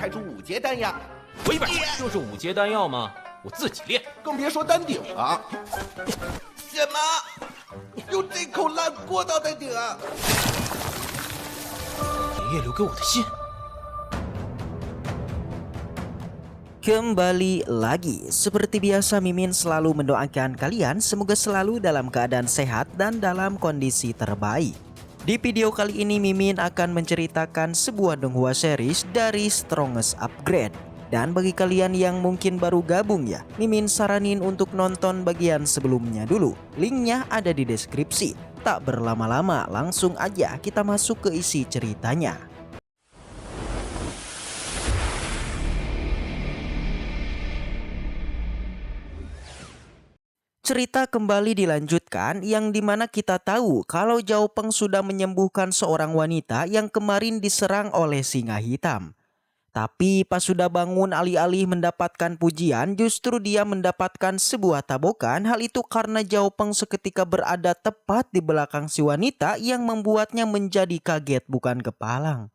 开出5节单压。我100块，就是5节单要吗？我自己练，更别说单顶了。什么？用这口烂锅刀在顶啊！爷爷留给我的信。 Kembali lagi, seperti biasa Mimin selalu mendoakan kalian semoga selalu dalam keadaan sehat dan dalam kondisi terbaik. Di video kali ini Mimin akan menceritakan sebuah donghua series dari Strongest Upgrade. Dan bagi kalian yang mungkin baru gabung ya, Mimin saranin untuk nonton bagian sebelumnya dulu. Linknya ada di deskripsi. Tak berlama-lama, langsung aja kita masuk ke isi ceritanya. Cerita kembali dilanjutkan yang dimana kita tahu kalau Zhao Peng sudah menyembuhkan seorang wanita yang kemarin diserang oleh singa hitam. Tapi pas sudah bangun alih-alih mendapatkan pujian justru dia mendapatkan sebuah tabokan. Hal itu karena Zhao Peng seketika berada tepat di belakang si wanita yang membuatnya menjadi kaget bukan kepalang.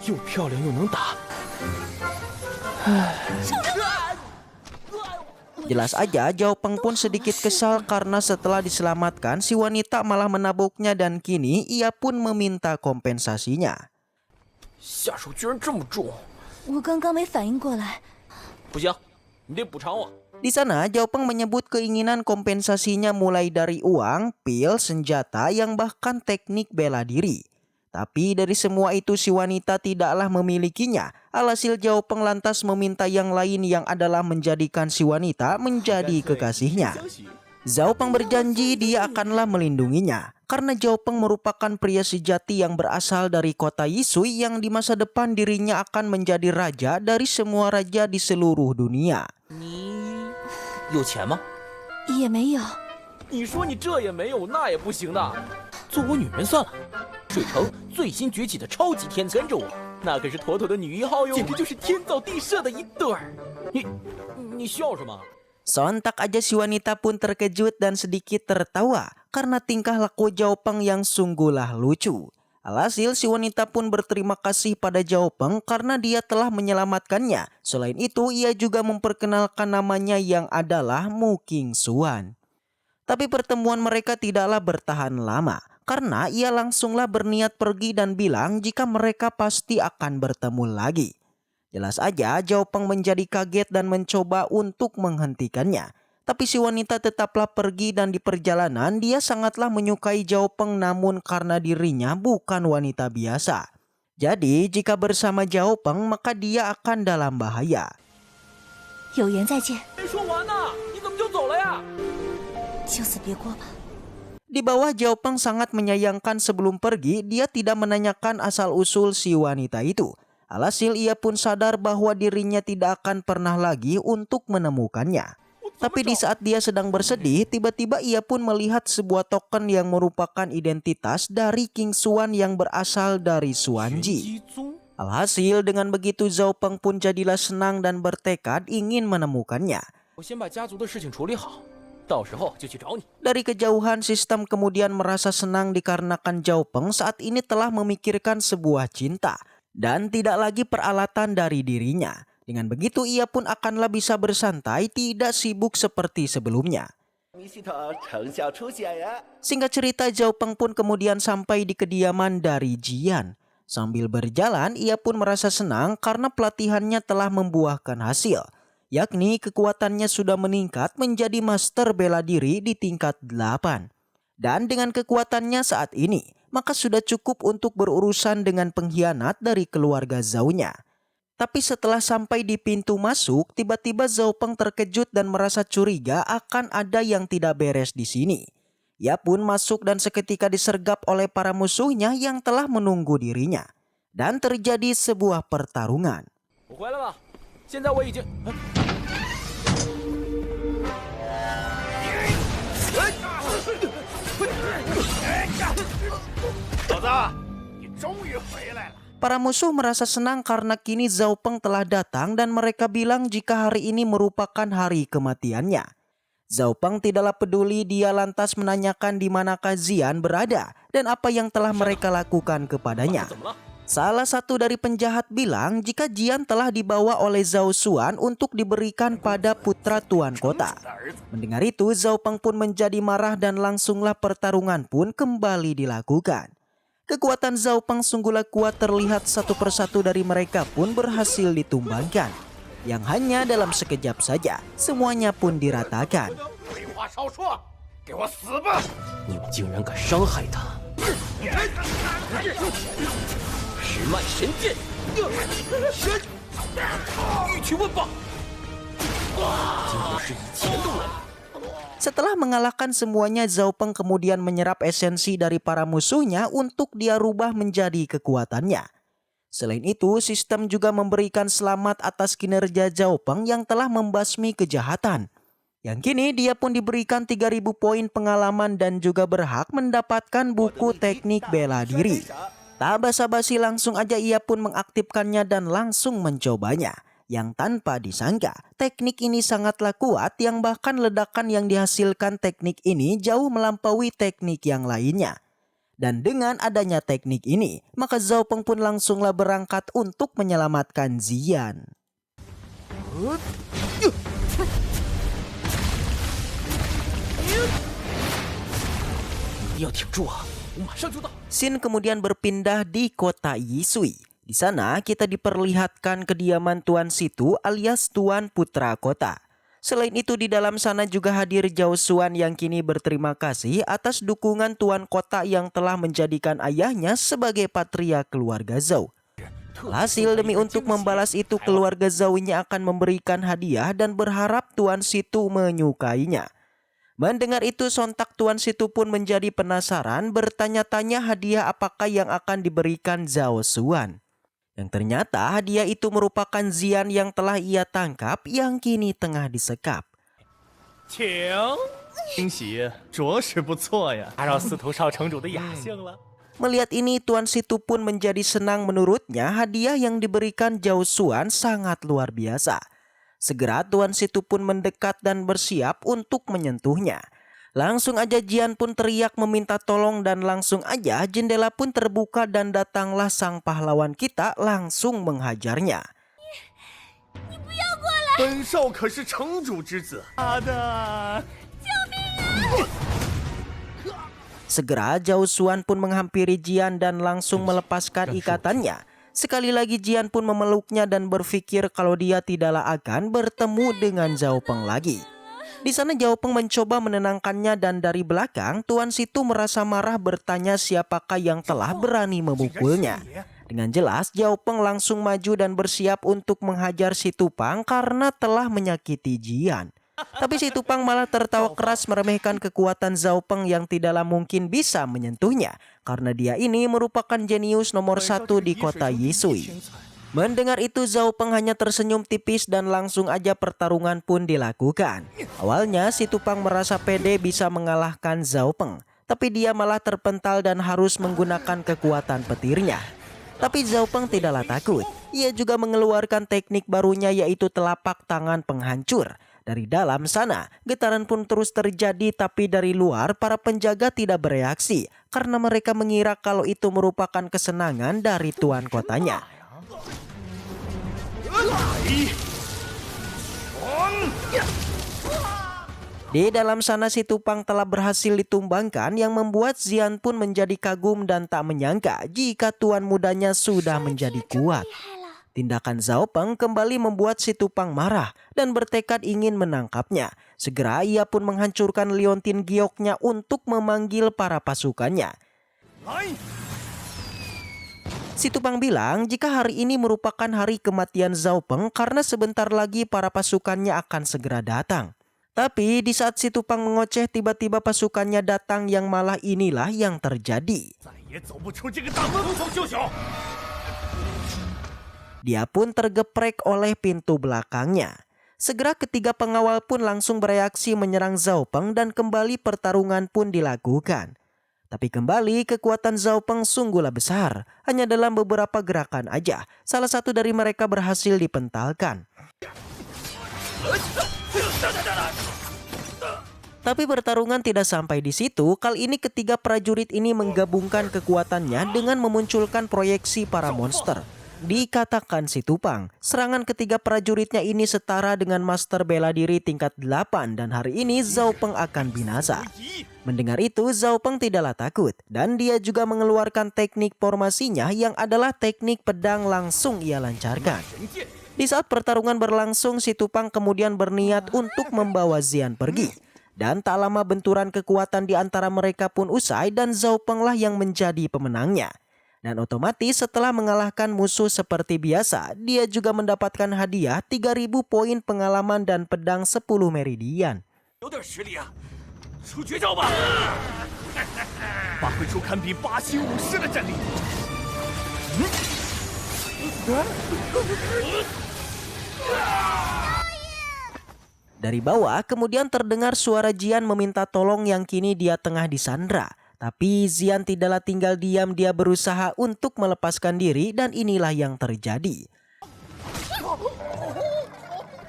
又漂亮又能打。 Jelas aja Zhao Peng pun sedikit kesal karena setelah diselamatkan si wanita malah menabuknya dan kini ia pun meminta kompensasinya. 下手居然这么重！我刚刚没反应过来。不行，你得补偿我。 Di sana Zhao Peng menyebut keinginan kompensasinya mulai dari uang, pil, senjata yang bahkan teknik bela diri. Tapi dari semua itu si wanita tidaklah memilikinya. Alhasil Zhao Peng lantas meminta yang lain yang adalah menjadikan si wanita menjadi kekasihnya. Zhao Peng berjanji dia akanlah melindunginya. Karena Zhao Peng merupakan pria sejati yang berasal dari kota Yisui yang di masa depan dirinya akan menjadi raja dari semua raja di seluruh dunia. 你有钱吗？也没有。你说你这也没有，那也不行的。做我女人算了。水城最新崛起的超级天才跟着我，那可是妥妥的女一号哟，简直就是天造地设的一对儿。你笑什么？ Sontak aja si wanita pun terkejut dan sedikit tertawa karena tingkah laku Zhao Peng yang sungguhlah lucu. Alhasil si wanita pun berterima kasih pada Zhao Peng karena dia telah menyelamatkannya. Selain itu ia juga memperkenalkan namanya yang adalah Mu Qingxuan. Tapi pertemuan mereka tidaklah bertahan lama karena ia langsunglah berniat pergi dan bilang jika mereka pasti akan bertemu lagi. Jelas aja Zhao Peng menjadi kaget dan mencoba untuk menghentikannya. Tapi si wanita tetaplah pergi dan di perjalanan dia sangatlah menyukai Zhao Peng namun karena dirinya bukan wanita biasa. Jadi jika bersama Zhao Peng maka dia akan dalam bahaya. 有缘再见。没说完呢，你怎么就走了呀？ 就此别过吧。 Di bawah Zhao Peng sangat menyayangkan sebelum pergi dia tidak menanyakan asal-usul si wanita itu. Alhasil ia pun sadar bahwa dirinya tidak akan pernah lagi untuk menemukannya. Tapi di saat dia sedang bersedih, tiba-tiba ia pun melihat sebuah token yang merupakan identitas dari Qingxuan yang berasal dari Xuanji. Alhasil dengan begitu Zhao Peng pun jadilah senang dan bertekad ingin menemukannya. 我先把家族的事情处理好，到时候就去找你。 Dari kejauhan sistem kemudian merasa senang dikarenakan Zhao Peng saat ini telah memikirkan sebuah cinta. Dan tidak lagi peralatan dari dirinya. Dengan begitu ia pun akanlah bisa bersantai tidak sibuk seperti sebelumnya. Singkat cerita Zhao Peng pun kemudian sampai di kediaman dari Jian. Sambil berjalan ia pun merasa senang karena pelatihannya telah membuahkan hasil. Yakni kekuatannya sudah meningkat menjadi master bela diri di tingkat 8. Dan dengan kekuatannya saat ini maka sudah cukup untuk berurusan dengan pengkhianat dari keluarga Zhao-nya. Tapi setelah sampai di pintu masuk, tiba-tiba Zhao Peng terkejut dan merasa curiga akan ada yang tidak beres di sini. Ia pun masuk dan seketika disergap oleh para musuhnya yang telah menunggu dirinya. Dan terjadi sebuah pertarungan. 我回来了，现在我已经。小子，你终于回来了。 Para musuh merasa senang karena kini Zhao Peng telah datang dan mereka bilang jika hari ini merupakan hari kematiannya. Zhao Peng tidaklah peduli, dia lantas menanyakan di manakah Xian berada dan apa yang telah mereka lakukan kepadanya. Salah satu dari penjahat bilang jika Jian telah dibawa oleh Zhao Xuan untuk diberikan pada putra tuan kota. Mendengar itu, Zhao Peng pun menjadi marah dan langsunglah pertarungan pun kembali dilakukan. Kekuatan Zhao Peng sungguhlah kuat, terlihat satu persatu dari mereka pun berhasil ditumbangkan. Yang hanya dalam sekejap saja, semuanya pun diratakan. 你们竟然敢伤害他！十脉神剑，欲去问吧！竟不是以前的我。 Setelah mengalahkan semuanya, Zhao Peng kemudian menyerap esensi dari para musuhnya untuk dia rubah menjadi kekuatannya. Selain itu, sistem juga memberikan selamat atas kinerja Zhao Peng yang telah membasmi kejahatan. Yang kini dia pun diberikan 3000 poin pengalaman dan juga berhak mendapatkan buku teknik bela diri. Tak basa-basi, langsung aja ia pun mengaktifkannya dan langsung mencobanya. Yang tanpa disangka, teknik ini sangatlah kuat, yang bahkan ledakan yang dihasilkan teknik ini jauh melampaui teknik yang lainnya. Dan dengan adanya teknik ini, maka Zhao Peng pun langsunglah berangkat untuk menyelamatkan Zian. 你要挺住啊，我马上就到。 Xin kemudian berpindah di kota Yisui. Di sana kita diperlihatkan kediaman Tuan Situ alias Tuan Putra Kota. Selain itu di dalam sana juga hadir Zhao Xuan yang kini berterima kasih atas dukungan Tuan Kota yang telah menjadikan ayahnya sebagai patria keluarga Zhao. Hasil demi untuk membalas itu, keluarga Zhao-nya akan memberikan hadiah dan berharap Tuan Situ menyukainya. Mendengar itu, sontak Tuan Situ pun menjadi penasaran, bertanya-tanya hadiah apakah yang akan diberikan Zhao Xuan. Yang ternyata hadiah itu merupakan Zian yang telah ia tangkap yang kini tengah disekap. 请，惊喜着实不错呀，打扰司徒少城主的雅兴了。 Melihat ini, Tuan Situ pun menjadi senang. Menurutnya hadiah yang diberikan Zhao Xuan sangat luar biasa. Segera Tuan Situ pun mendekat dan bersiap untuk menyentuhnya. Langsung aja Jian pun teriak meminta tolong dan langsung aja jendela pun terbuka dan datanglah sang pahlawan kita langsung menghajarnya. 本少可是城主之子，他的。 Segera Zhao Xuan pun menghampiri Jian dan langsung melepaskan ikatannya. Sekali lagi Jian pun memeluknya dan berpikir kalau dia tidaklah akan bertemu dengan Zhao Peng lagi. Di sana Zhao Peng mencoba menenangkannya dan dari belakang Tuan Situ merasa marah bertanya siapakah yang telah berani memukulnya. Dengan jelas Zhao Peng langsung maju dan bersiap untuk menghajar si Tupang karena telah menyakiti Jian. Tapi si Tupang malah tertawa keras meremehkan kekuatan Zhao Peng yang tidaklah mungkin bisa menyentuhnya karena dia ini merupakan jenius nomor 1 di kota Yisui. Mendengar itu Zhao Peng hanya tersenyum tipis dan langsung aja pertarungan pun dilakukan. Awalnya si Tupang merasa pede bisa mengalahkan Zhao Peng, tapi dia malah terpental dan harus menggunakan kekuatan petirnya. Tapi Zhao Peng tidaklah takut. Ia juga mengeluarkan teknik barunya yaitu telapak tangan penghancur. Dari dalam sana, getaran pun terus terjadi, tapi dari luar para penjaga tidak bereaksi karena mereka mengira kalau itu merupakan kesenangan dari tuan kotanya. Di dalam sana si Tupang telah berhasil ditumbangkan yang membuat Zian pun menjadi kagum dan tak menyangka jika tuan mudanya sudah menjadi kuat. Tindakan Zhao Peng kembali membuat si Tupang marah dan bertekad ingin menangkapnya. Segera ia pun menghancurkan liontin gioknya untuk memanggil para pasukannya. Si Tupang bilang jika hari ini merupakan hari kematian Zhao Peng karena sebentar lagi para pasukannya akan segera datang. Tapi di saat si Tupang mengoceh, tiba-tiba pasukannya datang yang malah inilah yang terjadi. Dia pun tergeprek oleh pintu belakangnya. Segera ketiga pengawal pun langsung bereaksi menyerang Zhao Peng dan kembali pertarungan pun dilakukan. Tapi kembali kekuatan Zhao Peng sungguhlah besar. Hanya dalam beberapa gerakan aja, salah satu dari mereka berhasil dipentalkan. Tapi pertarungan tidak sampai di situ. Kali ini ketiga prajurit ini menggabungkan kekuatannya dengan memunculkan proyeksi para monster. Dikatakan si Tupang, serangan ketiga prajuritnya ini setara dengan master bela diri tingkat 8 dan hari ini Zhao Peng akan binasa. Mendengar itu, Zhao Peng tidaklah takut dan dia juga mengeluarkan teknik formasinya yang adalah teknik pedang langsung ia lancarkan. Di saat pertarungan berlangsung, si Tupang kemudian berniat untuk membawa Xian pergi. Dan tak lama benturan kekuatan di antara mereka pun usai dan Zhao Peng lah yang menjadi pemenangnya. Dan otomatis setelah mengalahkan musuh seperti biasa, dia juga mendapatkan hadiah 3.000 poin pengalaman dan pedang 10 meridian. 有点实力啊，出绝招吧！发挥出堪比巴西武士的战力。 Dari bawah kemudian terdengar suara Jian meminta tolong yang kini dia tengah disandra. Tapi Xian tidaklah tinggal diam, dia berusaha untuk melepaskan diri dan inilah yang terjadi.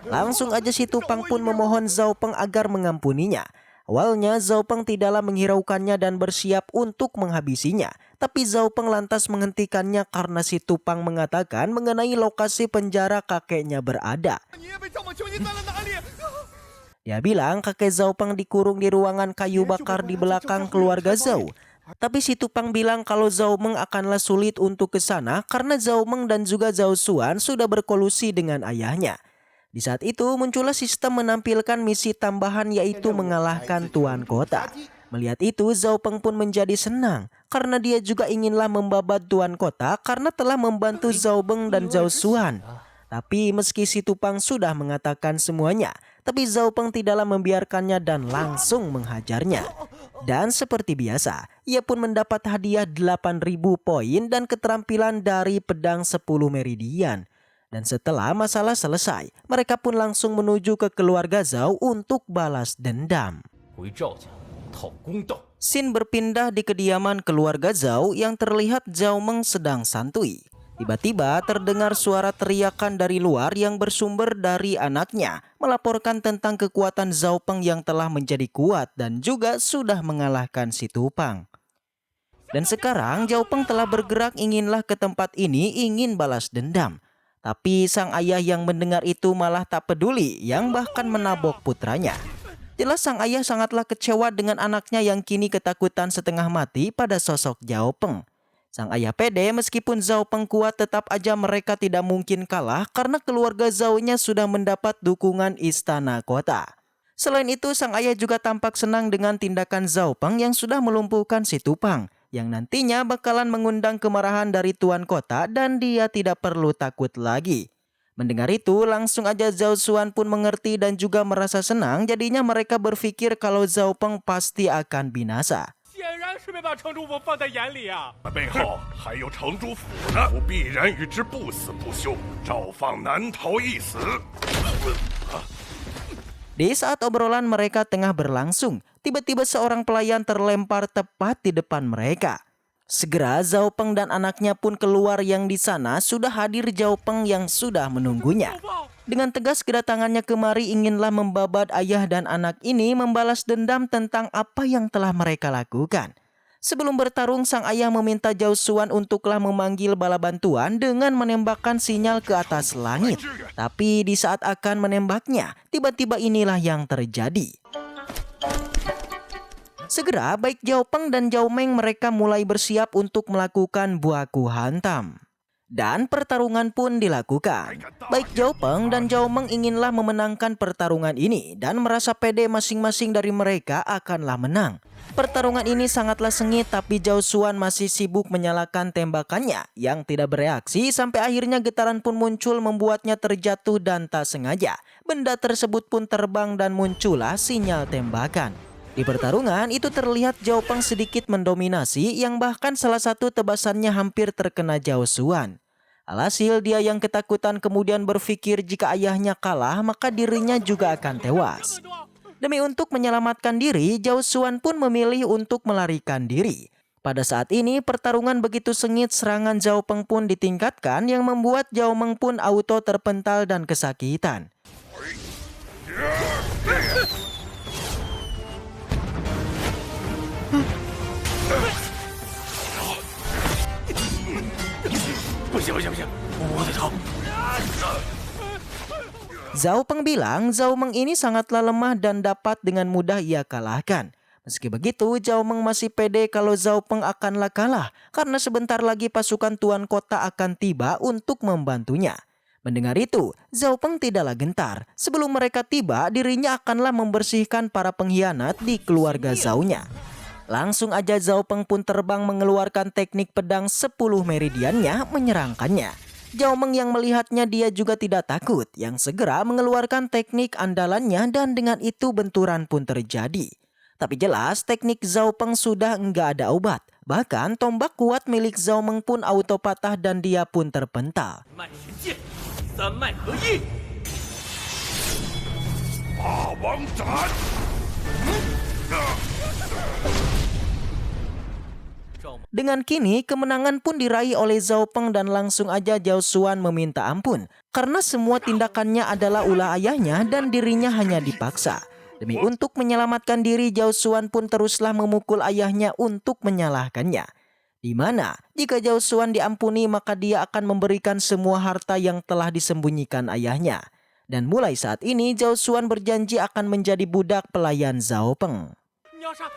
Langsung aja si Tupang pun memohon Zhao Peng agar mengampuninya. Awalnya Zhao Peng tidaklah menghiraukannya dan bersiap untuk menghabisinya. Tapi Zhao Peng lantas menghentikannya karena si Tupang mengatakan mengenai lokasi penjara kakeknya berada. Dia bilang kakek Zhao Peng dikurung di ruangan kayu bakar di belakang keluarga Zhao. Tapi si Tupang bilang kalau Zhao Meng akanlah sulit untuk ke sana karena Zhao Meng dan juga Zhao Xuan sudah berkolusi dengan ayahnya. Di saat itu muncullah sistem menampilkan misi tambahan yaitu mengalahkan Tuan Kota. Melihat itu Zhao Peng pun menjadi senang karena dia juga inginlah membabat Tuan Kota karena telah membantu Zhao Meng dan Zhao Xuan. Tapi meski si Tupang sudah mengatakan semuanya, tapi Zhao Peng tidaklah membiarkannya dan langsung menghajarnya. Dan seperti biasa, ia pun mendapat hadiah 8.000 poin dan keterampilan dari pedang 10 meridian. Dan setelah masalah selesai, mereka pun langsung menuju ke keluarga Zhao untuk balas dendam. Scene berpindah di kediaman keluarga Zhao yang terlihat Zhao Meng sedang santuy. Tiba-tiba terdengar suara teriakan dari luar yang bersumber dari anaknya, melaporkan tentang kekuatan Zhao Peng yang telah menjadi kuat dan juga sudah mengalahkan si Tupang. Dan sekarang Zhao Peng telah bergerak inginlah ke tempat ini ingin balas dendam. Tapi sang ayah yang mendengar itu malah tak peduli, yang bahkan menabok putranya. Jelas sang ayah sangatlah kecewa dengan anaknya yang kini ketakutan setengah mati pada sosok Zhao Peng. Sang ayah pede meskipun Zhao Peng kuat tetap aja mereka tidak mungkin kalah karena keluarga Zhao-nya sudah mendapat dukungan istana kota. Selain itu sang ayah juga tampak senang dengan tindakan Zhao Peng yang sudah melumpuhkan si Tupang yang nantinya bakalan mengundang kemarahan dari tuan kota dan dia tidak perlu takut lagi. Mendengar itu langsung aja Zhao Xuan pun mengerti dan juga merasa senang, jadinya mereka berpikir kalau Zhao Peng pasti akan binasa. 显然是没把城主府放在眼里啊！背后还有城主府呢，我必然与之不死不休，赵放难逃一死。 Di saat obrolan mereka tengah berlangsung, tiba-tiba seorang pelayan terlempar tepat di depan mereka. Segera Zhao Peng dan anaknya pun keluar yang di sana sudah hadir Zhao Peng yang sudah menunggunya. Dengan tegas kedatangannya kemari inginlah membabat ayah dan anak ini membalas dendam tentang apa yang telah mereka lakukan. Sebelum bertarung sang ayah meminta Zhao Xuan untuklah memanggil bala bantuan dengan menembakkan sinyal ke atas langit. Tapi di saat akan menembaknya, tiba-tiba inilah yang terjadi. Segera baik Zhao Peng dan Zhao Meng mereka mulai bersiap untuk melakukan buaku hantam. Dan pertarungan pun dilakukan. Baik Zhao Peng dan Zhao Meng inginlah memenangkan pertarungan ini dan merasa pede masing-masing dari mereka akanlah menang. Pertarungan ini sangatlah sengit tapi Zhao Xuan masih sibuk menyalakan tembakannya yang tidak bereaksi sampai akhirnya getaran pun muncul membuatnya terjatuh dan tak sengaja. Benda tersebut pun terbang dan muncullah sinyal tembakan. Di pertarungan itu terlihat Zhao Peng sedikit mendominasi yang bahkan salah satu tebasannya hampir terkena Zhao Xuan. Alhasil dia yang ketakutan kemudian berpikir jika ayahnya kalah maka dirinya juga akan tewas. Demi untuk menyelamatkan diri, Zhao Xuan pun memilih untuk melarikan diri. Pada saat ini pertarungan begitu sengit serangan Zhao Peng pun ditingkatkan yang membuat Zhao Meng pun auto terpental dan kesakitan. 不行不行不行，我得逃。 Zhao Peng bilang Zhao Meng ini sangatlah lemah dan dapat dengan mudah ia kalahkan. Meski begitu, Zhao Meng masih pede kalau Zhao Peng akanlah kalah karena sebentar lagi pasukan Tuan Kota akan tiba untuk membantunya. Mendengar itu, Zhao Peng tidaklah gentar. Sebelum mereka tiba, dirinya akanlah membersihkan para pengkhianat di keluarga Zhao-nya. Langsung aja Zhao Peng pun terbang mengeluarkan teknik pedang 10 meridiannya menyerangkannya. Zhao Meng yang melihatnya dia juga tidak takut, yang segera mengeluarkan teknik andalannya dan dengan itu benturan pun terjadi. Tapi jelas teknik Zhao Peng sudah enggak ada obat. Bahkan tombak kuat milik Zhao Meng pun auto patah dan dia pun terpental. 三脉合一，霸王斩！ Dengan kini kemenangan pun diraih oleh Zhao Peng dan langsung aja Zhao Xuan meminta ampun karena semua tindakannya adalah ulah ayahnya dan dirinya hanya dipaksa. Demi untuk menyelamatkan diri, Zhao Xuan pun teruslah memukul ayahnya untuk menyalahkannya. Di mana jika Zhao Xuan diampuni maka dia akan memberikan semua harta yang telah disembunyikan ayahnya. Dan mulai saat ini Zhao Xuan berjanji akan menjadi budak pelayan Zhao Peng. 你要杀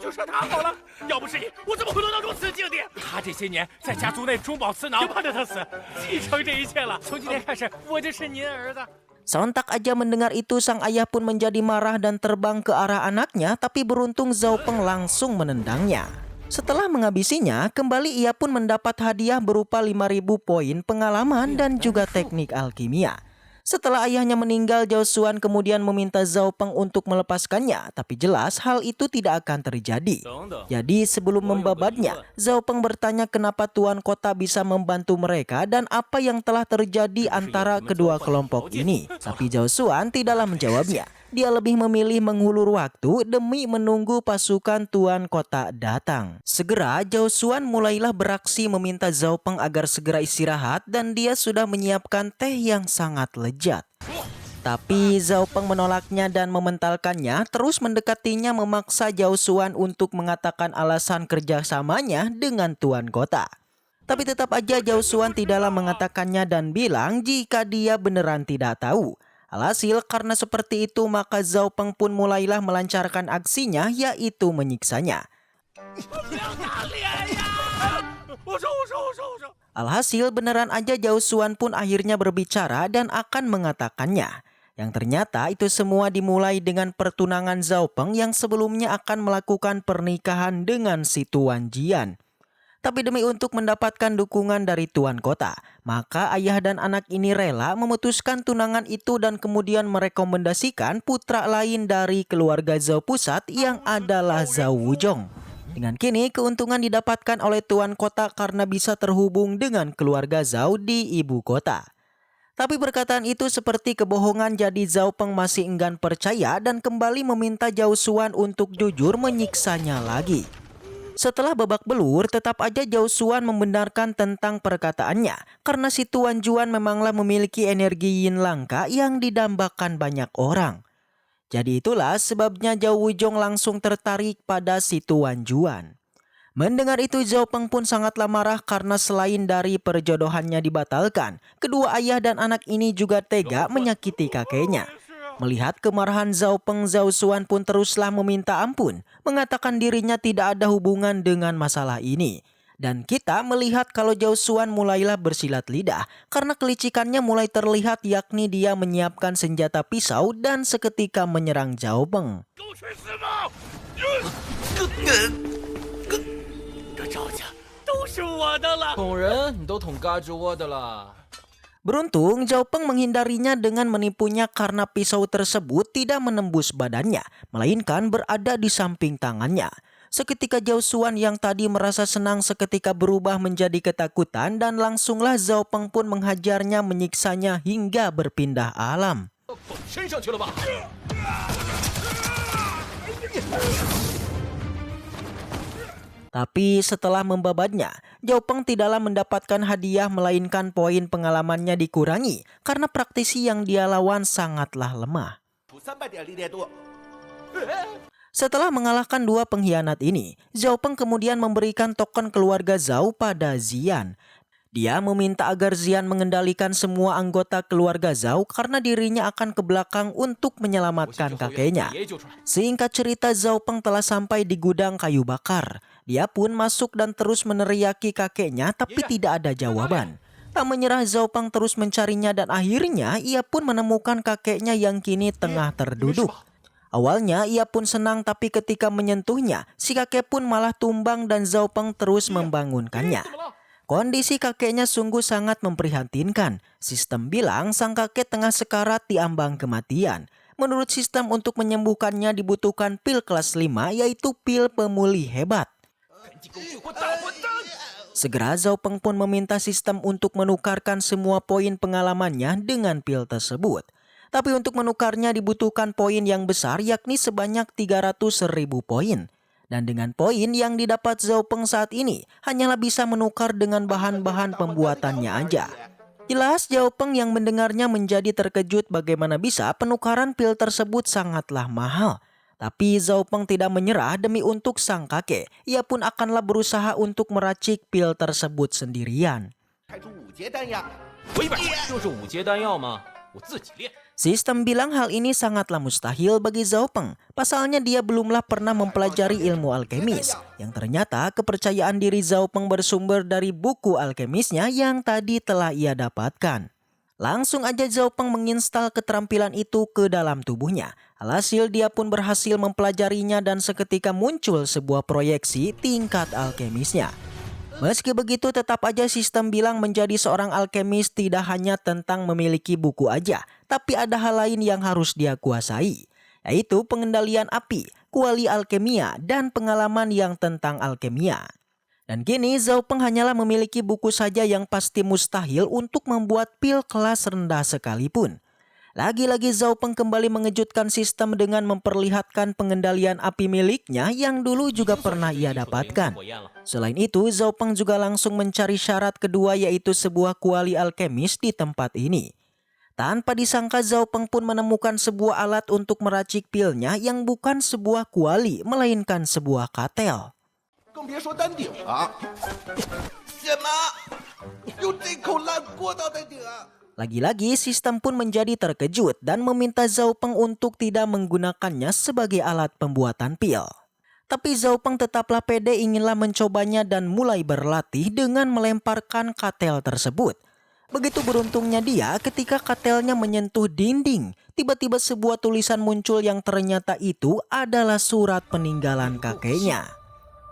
就杀他好了，要不是你，我怎么会落到如此境地？他这些年在家族内中饱私囊，就盼着他死，继承这一切了。从今天开始，我就是您儿子。 Sontak aja mendengar itu sang ayah pun menjadi marah dan terbang ke arah anaknya, tapi beruntung Zhao Peng langsung menendangnya. Setelah menghabisinya, kembali ia pun mendapat hadiah berupa 5.000 poin pengalaman dan juga teknik alkimia. Setelah ayahnya meninggal, Zhao Xuan kemudian meminta Zhao Peng untuk melepaskannya, tapi jelas hal itu tidak akan terjadi. Jadi sebelum membabatnya, Zhao Peng bertanya kenapa Tuan Kota bisa membantu mereka dan apa yang telah terjadi antara kedua kelompok ini. Tapi Zhao Xuan tidaklah menjawabnya. Dia lebih memilih mengulur waktu demi menunggu pasukan Tuan Kota datang. Segera Zhao Xuan mulailah beraksi meminta Zhao Peng agar segera istirahat dan dia sudah menyiapkan teh yang sangat lezat. Tapi Zhao Peng menolaknya dan mementalkannya, terus mendekatinya memaksa Zhao Xuan untuk mengatakan alasan kerjasamanya dengan Tuan Kota. Tapi tetap aja Zhao Xuan tidaklah mengatakannya dan bilang jika dia beneran tidak tahu. Alhasil karena seperti itu maka Zhao Peng pun mulailah melancarkan aksinya, yaitu menyiksanya. Alhasil beneran aja Zhao Xuan pun akhirnya berbicara dan akan mengatakannya. Yang ternyata itu semua dimulai dengan pertunangan Zhao Peng yang sebelumnya akan melakukan pernikahan dengan si Tuan Jian. Tapi demi untuk mendapatkan dukungan dari Tuan Kota, maka ayah dan anak ini rela memutuskan tunangan itu dan kemudian merekomendasikan putra lain dari keluarga Zhao Pusat yang adalah Zhao Wuzhong. Dengan kini keuntungan didapatkan oleh Tuan Kota karena bisa terhubung dengan keluarga Zhao di ibu kota. Tapi perkataan itu seperti kebohongan, jadi Zhao Peng masih enggan percaya dan kembali meminta Zhao Xuan untuk jujur menyiksanya lagi. Setelah babak belur, tetap aja Zhao Xuan membenarkan tentang perkataannya karena si Tuan Juan memanglah memiliki energi yin langka yang didambakan banyak orang. Jadi itulah sebabnya Zhao Wuzhong langsung tertarik pada si Tuan Juan. Mendengar itu Zhao Peng pun sangatlah marah karena selain dari perjodohannya dibatalkan, kedua ayah dan anak ini juga tega menyakiti kakeknya. Melihat kemarahan Zhao Peng, Zhao Xuan pun teruslah meminta ampun, mengatakan dirinya tidak ada hubungan dengan masalah ini. Dan kita melihat kalau Zhao Xuan mulailah bersilat lidah karena kelicikannya mulai terlihat, yakni dia menyiapkan senjata pisau dan seketika menyerang Zhao Peng. 捅人你都捅嘎吱窝的了。 Beruntung Zhao Peng menghindarinya dengan menipunya karena pisau tersebut tidak menembus badannya, melainkan berada di samping tangannya. Seketika Zhao Xuan yang tadi merasa senang seketika berubah menjadi ketakutan dan langsunglah Zhao Peng pun menghajarnya, menyiksanya hingga berpindah alam. Tapi setelah membabatnya, Zhao Peng tidaklah mendapatkan hadiah melainkan poin pengalamannya dikurangi karena praktisi yang dia lawan sangatlah lemah. Setelah mengalahkan dua pengkhianat ini, Zhao Peng kemudian memberikan token keluarga Zhao pada Xian. Dia meminta agar Xian mengendalikan semua anggota keluarga Zhao karena dirinya akan ke belakang untuk menyelamatkan kakeknya. Singkat cerita, Zhao Peng telah sampai di gudang kayu bakar. Dia pun masuk dan terus meneriaki kakeknya tapi tidak ada jawaban. Tak menyerah, Zhao Peng terus mencarinya dan akhirnya ia pun menemukan kakeknya yang kini tengah terduduk. Awalnya ia pun senang tapi ketika menyentuhnya, si kakek pun malah tumbang dan Zhao Peng terus membangunkannya. Kondisi kakeknya sungguh sangat memprihatinkan. Sistem bilang sang kakek tengah sekarat di ambang kematian. Menurut sistem untuk menyembuhkannya dibutuhkan pil kelas 5 yaitu pil pemulih hebat. Segera Zhao Peng pun meminta sistem untuk menukarkan semua poin pengalamannya dengan pil tersebut. Tapi untuk menukarnya dibutuhkan poin yang besar yakni sebanyak 300.000 poin. Dan dengan poin yang didapat Zhao Peng saat ini hanyalah bisa menukar dengan bahan-bahan pembuatannya aja. Jelas Zhao Peng yang mendengarnya menjadi terkejut bagaimana bisa penukaran pil tersebut sangatlah mahal. Tapi Zhao Peng tidak menyerah demi untuk sang kakek. Ia pun akanlah berusaha untuk meracik pil tersebut sendirian. Sistem bilang hal ini sangatlah mustahil bagi Zhao Peng. Pasalnya dia belumlah pernah mempelajari ilmu alkemis. Yang ternyata kepercayaan diri Zhao Peng bersumber dari buku alkemisnya yang tadi telah ia dapatkan. Langsung aja Zhao Peng menginstal keterampilan itu ke dalam tubuhnya. Alhasil dia pun berhasil mempelajarinya dan seketika muncul sebuah proyeksi tingkat alkemisnya. Meski begitu tetap aja sistem bilang menjadi seorang alkemis tidak hanya tentang memiliki buku aja, tapi ada hal lain yang harus dia kuasai, yaitu pengendalian api, kuali alkemia, dan pengalaman yang tentang alkemia. Dan kini Zhao Peng hanyalah memiliki buku saja yang pasti mustahil untuk membuat pil kelas rendah sekalipun. Lagi-lagi Zhao Peng kembali mengejutkan sistem dengan memperlihatkan pengendalian api miliknya yang dulu juga pernah ia dapatkan. Selain itu, Zhao Peng juga langsung mencari syarat kedua yaitu sebuah kuali alkemis di tempat ini. Tanpa disangka Zhao Peng pun menemukan sebuah alat untuk meracik pilnya yang bukan sebuah kuali melainkan sebuah katel. 更别说丹顶了。什么？用这口烂锅倒在顶啊！ Lagi-lagi sistem pun menjadi terkejut dan meminta Zhao Peng untuk tidak menggunakannya sebagai alat pembuatan pil. Tapi Zhao Peng tetaplah pede inginlah mencobanya dan mulai berlatih dengan melemparkan katel tersebut. Begitu beruntungnya dia ketika katelnya menyentuh dinding, tiba-tiba sebuah tulisan muncul yang ternyata itu adalah surat peninggalan kakeknya.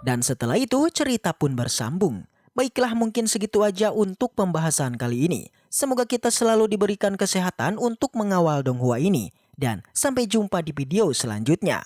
Dan setelah itu cerita pun bersambung. Baiklah, mungkin segitu aja untuk pembahasan kali ini. Semoga kita selalu diberikan kesehatan untuk mengawal Donghua ini. Dan sampai jumpa di video selanjutnya.